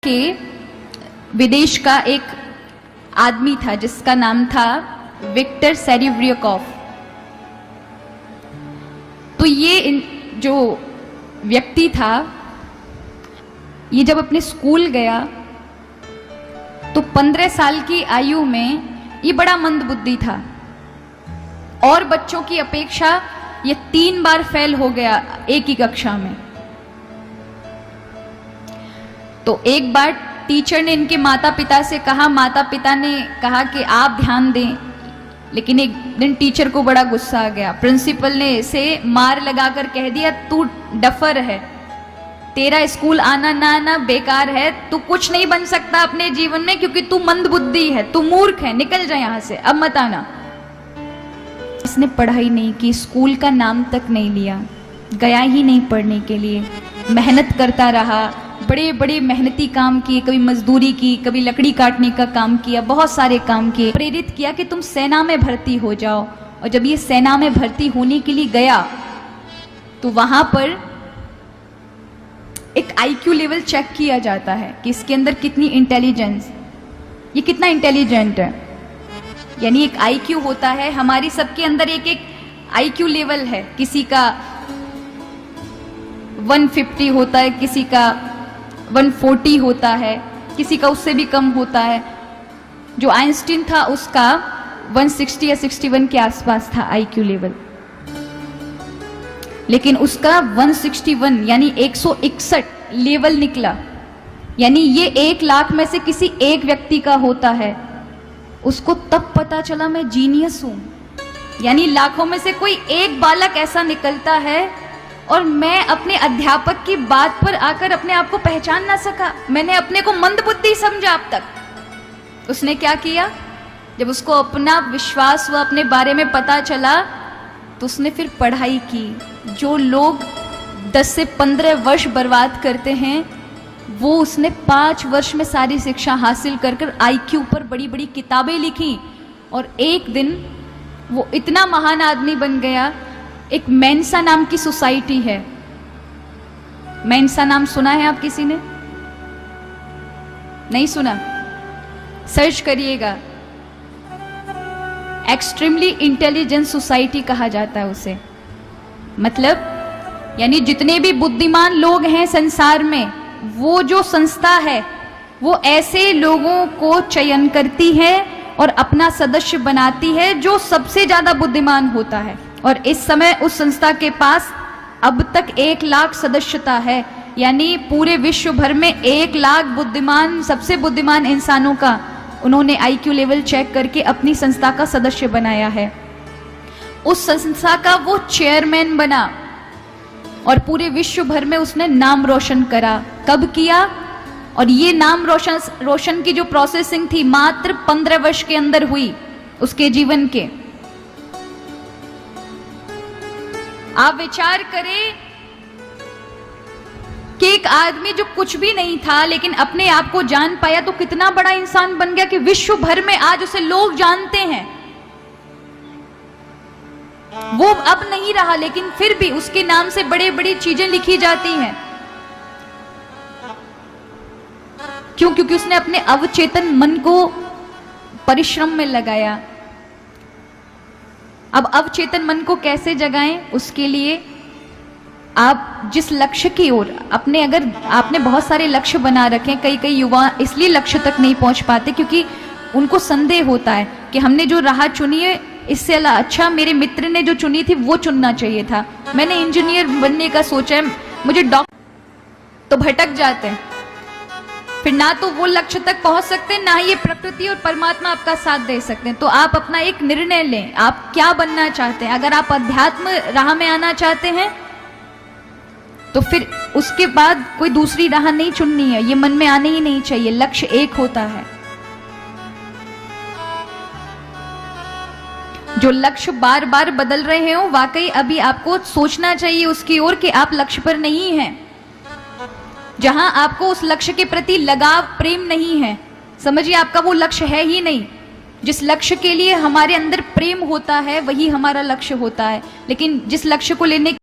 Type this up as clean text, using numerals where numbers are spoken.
के विदेश का एक आदमी था जिसका नाम था विक्टर सेरेब्रियाकोव। तो ये जो व्यक्ति था, ये जब अपने स्कूल गया तो 15 साल की आयु में ये बड़ा मंदबुद्धि था और बच्चों की अपेक्षा ये 3 बार फेल हो गया एक ही कक्षा में। तो एक बार टीचर ने इनके माता पिता से कहा, माता पिता ने कहा कि आप ध्यान दें, लेकिन एक दिन टीचर को बड़ा गुस्सा आ गया। प्रिंसिपल ने इसे मार लगाकर कह दिया, तू डफर है, तेरा स्कूल आना ना आना बेकार है, तू कुछ नहीं बन सकता अपने जीवन में क्योंकि तू मंदबुद्धि है, तू मूर्ख है, निकल जा यहां से, अब मत आना। इसने पढ़ाई नहीं की, स्कूल का नाम तक नहीं लिया, गया ही नहीं पढ़ने के लिए, मेहनत करता रहा, बड़े बड़े मेहनती काम किए, कभी मजदूरी की, कभी लकड़ी काटने का काम किया, बहुत सारे काम किए। प्रेरित किया कि तुम सेना में भर्ती हो जाओ। और जब ये सेना में भर्ती होने के लिए गया तो वहां पर एक आईक्यू लेवल चेक किया जाता है कि इसके अंदर कितनी इंटेलिजेंस, ये कितना इंटेलिजेंट है। यानी एक आईक्यू होता है, हमारी सबके अंदर एक एक आईक्यू लेवल है, किसी का 150 होता है, किसी का 140 होता है, किसी का उससे भी कम होता है। जो आइंस्टीन था उसका 160 या 61 के आसपास था आईक्यू लेवल, लेकिन उसका 161 यानी 161 लेवल निकला। यानी ये 1 लाख में से किसी एक व्यक्ति का होता है। उसको तब पता चला मैं जीनियस हूं, यानी लाखों में से कोई एक बालक ऐसा निकलता है और मैं अपने अध्यापक की बात पर आकर अपने आप को पहचान ना सका, मैंने अपने को मंदबुद्धि समझा अब तक। उसने क्या किया, जब उसको अपना विश्वास हुआ, अपने बारे में पता चला, तो उसने फिर पढ़ाई की। जो लोग 10 से 15 वर्ष बर्बाद करते हैं वो उसने 5 वर्ष में सारी शिक्षा हासिल कर कर आईक्यू पर बड़ी बड़ी किताबें लिखी और एक दिन वो इतना महान आदमी बन गया। एक मेंसा नाम की सोसाइटी है, मेंसा नाम सुना है आप किसी ने? नहीं सुना? सर्च करिएगा, एक्सट्रीमली इंटेलिजेंट सोसाइटी कहा जाता है उसे। मतलब यानी जितने भी बुद्धिमान लोग हैं संसार में, वो जो संस्था है वो ऐसे लोगों को चयन करती है और अपना सदस्य बनाती है जो सबसे ज्यादा बुद्धिमान होता है। और इस समय उस संस्था के पास अब तक 1 लाख सदस्यता है, यानी पूरे विश्व भर में 1 लाख बुद्धिमान, सबसे बुद्धिमान इंसानों का उन्होंने आईक्यू लेवल चेक करके अपनी संस्था का सदस्य बनाया है। उस संस्था का वो चेयरमैन बना और पूरे विश्व भर में उसने नाम रोशन करा। कब किया? और ये नाम रोशन की जो प्रोसेसिंग थी मात्र 15 वर्ष के अंदर हुई उसके जीवन के। आप विचार करें कि एक आदमी जो कुछ भी नहीं था लेकिन अपने आप को जान पाया तो कितना बड़ा इंसान बन गया कि विश्व भर में आज उसे लोग जानते हैं। वो अब नहीं रहा लेकिन फिर भी उसके नाम से बड़ी बड़ी चीजें लिखी जाती हैं। क्यों? क्योंकि उसने अपने अवचेतन मन को परिश्रम में लगाया। अब अवचेतन मन को कैसे जगाएं? उसके लिए आप जिस लक्ष्य की ओर अपने, अगर आपने बहुत सारे लक्ष्य बना रखे हैं, कई युवा इसलिए लक्ष्य तक नहीं पहुंच पाते क्योंकि उनको संदेह होता है कि हमने जो राह चुनी है इससे अच्छा मेरे मित्र ने जो चुनी थी वो चुनना चाहिए था, मैंने इंजीनियर बनने का सोचा है, मुझे डॉक्टर, तो भटक जाते हैं। फिर ना तो वो लक्ष्य तक पहुंच सकते, ना ये प्रकृति और परमात्मा आपका साथ दे सकते हैं। तो आप अपना एक निर्णय लें, आप क्या बनना चाहते हैं। अगर आप अध्यात्म राह में आना चाहते हैं तो फिर उसके बाद कोई दूसरी राह नहीं चुननी है, ये मन में आने ही नहीं चाहिए। लक्ष्य एक होता है। जो लक्ष्य बार बार बदल रहे हो, वाकई अभी आपको सोचना चाहिए उसकी ओर कि आप लक्ष्य पर नहीं हैं। जहां आपको उस लक्ष्य के प्रति लगाव, प्रेम नहीं है, समझिए आपका वो लक्ष्य है ही नहीं। जिस लक्ष्य के लिए हमारे अंदर प्रेम होता है वही हमारा लक्ष्य होता है। लेकिन जिस लक्ष्य को लेने